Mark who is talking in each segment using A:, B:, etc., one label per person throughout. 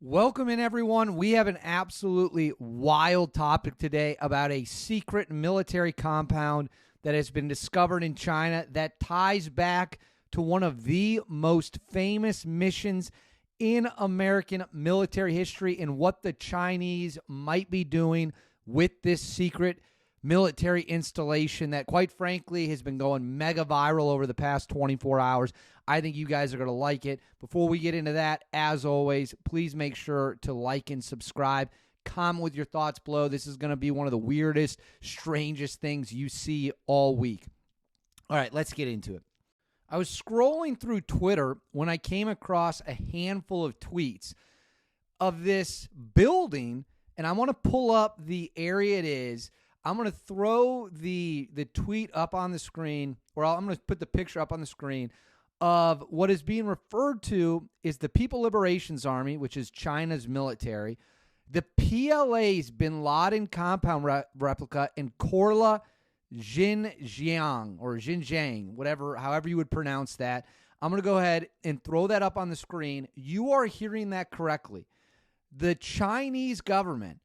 A: Welcome in, everyone. We have an absolutely wild topic today about a secret military compound that has been discovered in China that ties back to one of the most famous missions in American military history and what the Chinese might be doing with this secret military installation that, quite frankly, has been going mega viral over the past 24 hours. I think you guys are going to like it. Before we get into that, as always, please make sure to like and subscribe. Comment with your thoughts below. This is going to be one of the weirdest, strangest things you see all week. All right, let's get into it. I was scrolling through Twitter when I came across a handful of tweets of this building, and I want to pull up the area it is. I'm going to throw the tweet up on the screen, or I'm going to put the picture up on the screen of what is being referred to is the People Liberations Army, which is China's military, the PLA's Bin Laden compound replica in Korla, Xinjiang, or Xinjiang, however you would pronounce that. I'm going to go ahead and throw that up on the screen. You are hearing that correctly. The Chinese government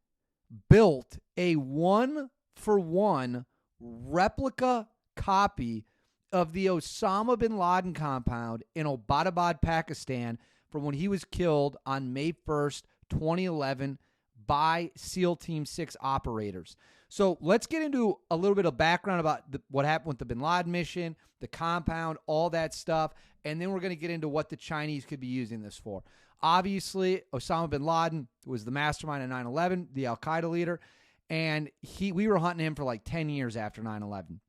A: built a one-for-one replica copy of the Osama bin Laden compound in Abbottabad, Pakistan, from when he was killed on May 1st, 2011 by SEAL Team 6 operators. So let's get into a little bit of background about what happened with the bin Laden mission, the compound, all that stuff, and then we're going to get into what the Chinese could be using this for. Obviously, Osama bin Laden was the mastermind of 9/11, the Al-Qaeda leader, and we were hunting him for like 10 years after 9/11.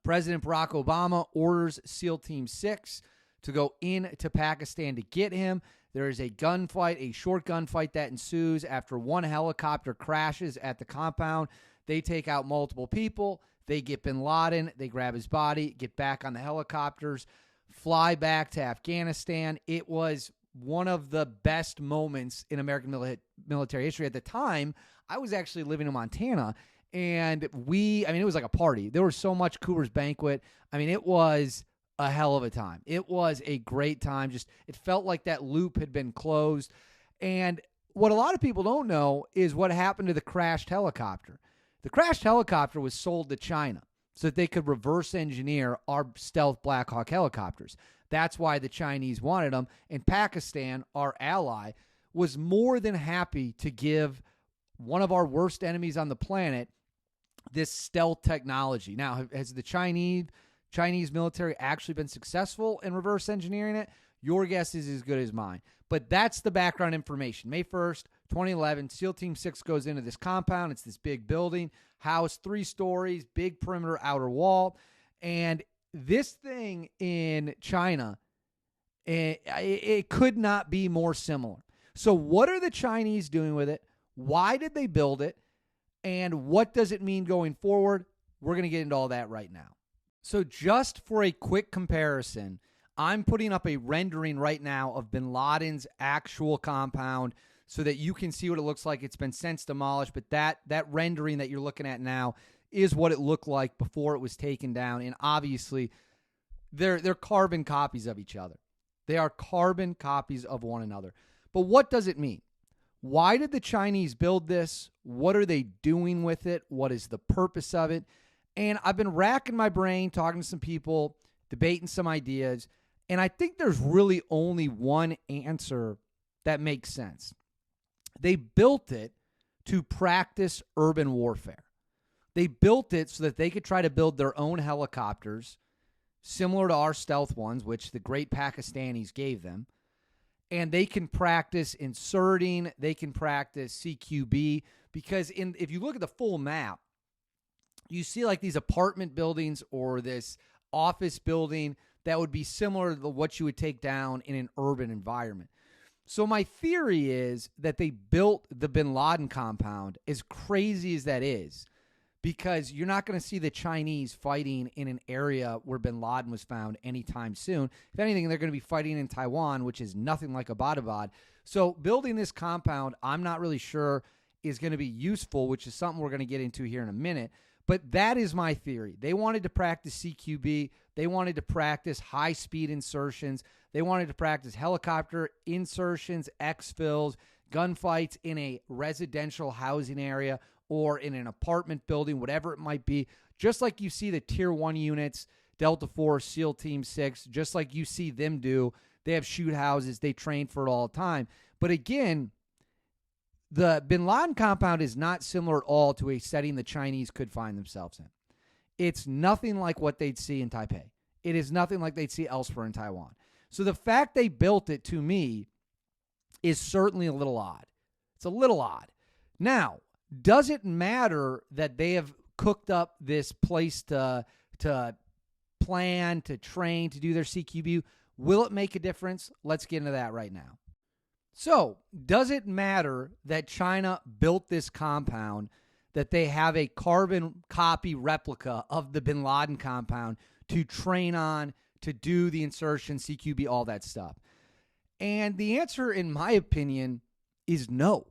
A: President Barack Obama orders SEAL Team 6 to go into Pakistan to get him. There is a gunfight, a short gunfight that ensues after one helicopter crashes at the compound. They take out multiple people. They get bin Laden. They grab his body, get back on the helicopters, fly back to Afghanistan. It was one of the best moments in American military history. At the time, I was actually living in Montana, and it was like a party. There was so much Coors Banquet. I mean, it was a hell of a time. It was a great time. It felt like that loop had been closed. And what a lot of people don't know is what happened to the crashed helicopter. The crashed helicopter was sold to China so that they could reverse engineer our stealth Black Hawk helicopters. That's why the Chinese wanted them. And Pakistan, our ally, was more than happy to give one of our worst enemies on the planet this stealth technology. Now, has the Chinese military actually been successful in reverse engineering it? Your guess is as good as mine. But that's the background information. May 1st, 2011, SEAL Team 6 goes into this compound. It's this big building, house, 3 stories, big perimeter outer wall. And this thing in China, it could not be more similar. So what are the Chinese doing with it? Why did they build it? And what does it mean going forward? We're going to get into all that right now. So just for a quick comparison, I'm putting up a rendering right now of bin Laden's actual compound so that you can see what it looks like. It's been since demolished, but that rendering that you're looking at now is what it looked like before it was taken down. And obviously, they're carbon copies of each other. They are carbon copies of one another. But what does it mean? Why did the Chinese build this? What are they doing with it? What is the purpose of it? And I've been racking my brain, talking to some people, debating some ideas, and I think there's really only one answer that makes sense. They built it to practice urban warfare. They built it so that they could try to build their own helicopters, similar to our stealth ones, which the great Pakistanis gave them. And they can practice inserting, they can practice CQB, because if you look at the full map, you see like these apartment buildings or this office building that would be similar to what you would take down in an urban environment. So my theory is that they built the bin Laden compound, as crazy as that is, because you're not going to see the Chinese fighting in an area where bin Laden was found anytime soon. If anything, they're going to be fighting in Taiwan, which is nothing like Abbottabad. So building this compound, I'm not really sure is going to be useful, which is something we're going to get into here in a minute. But that is my theory. They wanted to practice CQB. They wanted to practice high-speed insertions. They wanted to practice helicopter insertions, exfils, gunfights in a residential housing area or in an apartment building, whatever it might be, just like you see the Tier 1 units, Delta Force, SEAL Team 6, just like you see them do. They have shoot houses. They train for it all the time. But again, the bin Laden compound is not similar at all to a setting the Chinese could find themselves in. It's nothing like what they'd see in Taipei. It is nothing like they'd see elsewhere in Taiwan. So the fact they built it, to me, is certainly a little odd. It's a little odd. Now, does it matter that they have cooked up this place to plan, to train, to do their CQB? Will it make a difference? Let's get into that right now. So, does it matter that China built this compound, that they have a carbon copy replica of the bin Laden compound to train on, to do the insertion, CQB, all that stuff? And the answer, in my opinion, is no.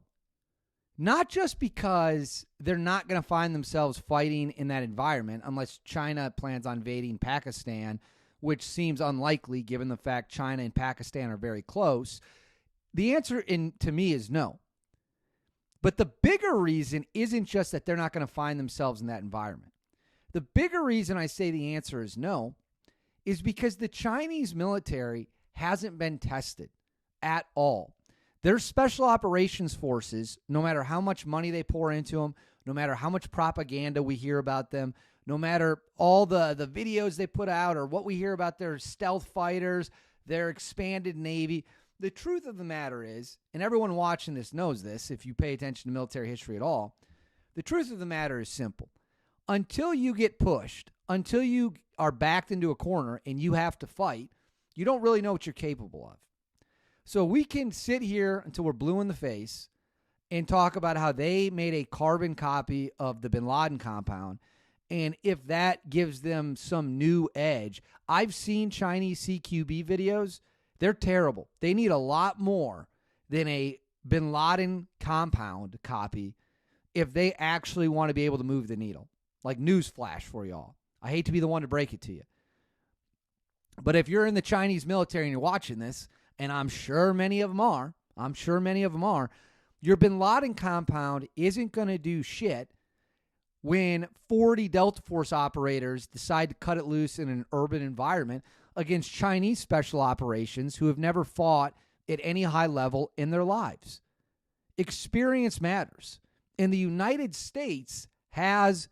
A: Not just because they're not going to find themselves fighting in that environment unless China plans on invading Pakistan, which seems unlikely given the fact China and Pakistan are very close. The answer to me is no. But the bigger reason isn't just that they're not going to find themselves in that environment. The bigger reason I say the answer is no is because the Chinese military hasn't been tested at all. Their special operations forces, no matter how much money they pour into them, no matter how much propaganda we hear about them, no matter all the videos they put out or what we hear about their stealth fighters, their expanded Navy, the truth of the matter is, and everyone watching this knows this if you pay attention to military history at all, the truth of the matter is simple. Until you get pushed, until you are backed into a corner and you have to fight, you don't really know what you're capable of. So we can sit here until we're blue in the face and talk about how they made a carbon copy of the bin Laden compound, and if that gives them some new edge. I've seen Chinese CQB videos. They're terrible. They need a lot more than a bin Laden compound copy if they actually want to be able to move the needle. Like newsflash for y'all. I hate to be the one to break it to you. But if you're in the Chinese military and you're watching this, and I'm sure many of them are, your bin Laden compound isn't going to do shit when 40 Delta Force operators decide to cut it loose in an urban environment against Chinese special operations who have never fought at any high level in their lives. Experience matters. And the United States has,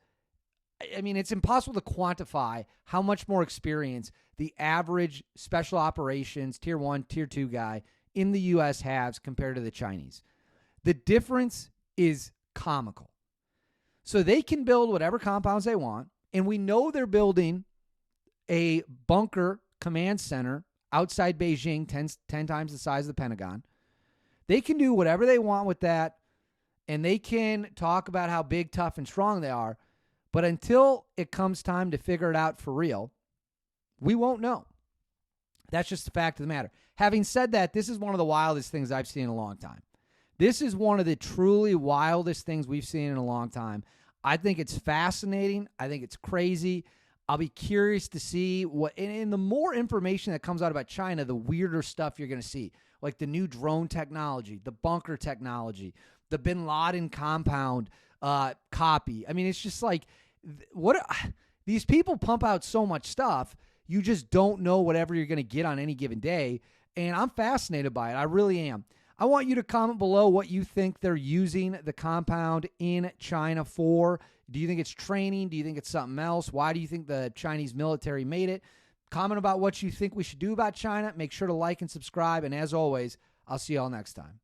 A: it's impossible to quantify how much more experience the average special operations Tier 1, Tier 2 guy in the U.S. has compared to the Chinese. The difference is comical. So they can build whatever compounds they want, and we know they're building a bunker command center outside Beijing, 10 times the size of the Pentagon. They can do whatever they want with that, and they can talk about how big, tough, and strong they are, but until it comes time to figure it out for real, we won't know. That's just the fact of the matter. Having said that, this is one of the wildest things I've seen in a long time. This is one of the truly wildest things we've seen in a long time. I think it's fascinating. I think it's crazy. I'll be curious to see what, and the more information that comes out about China, the weirder stuff you're going to see, like the new drone technology, the bunker technology, the bin Laden compound copy. It's just like, these people pump out so much stuff. You just don't know whatever you're going to get on any given day. And I'm fascinated by it. I really am. I want you to comment below what you think they're using the compound in China for. Do you think it's training? Do you think it's something else? Why do you think the Chinese military made it? Comment about what you think we should do about China. Make sure to like and subscribe. And as always, I'll see you all next time.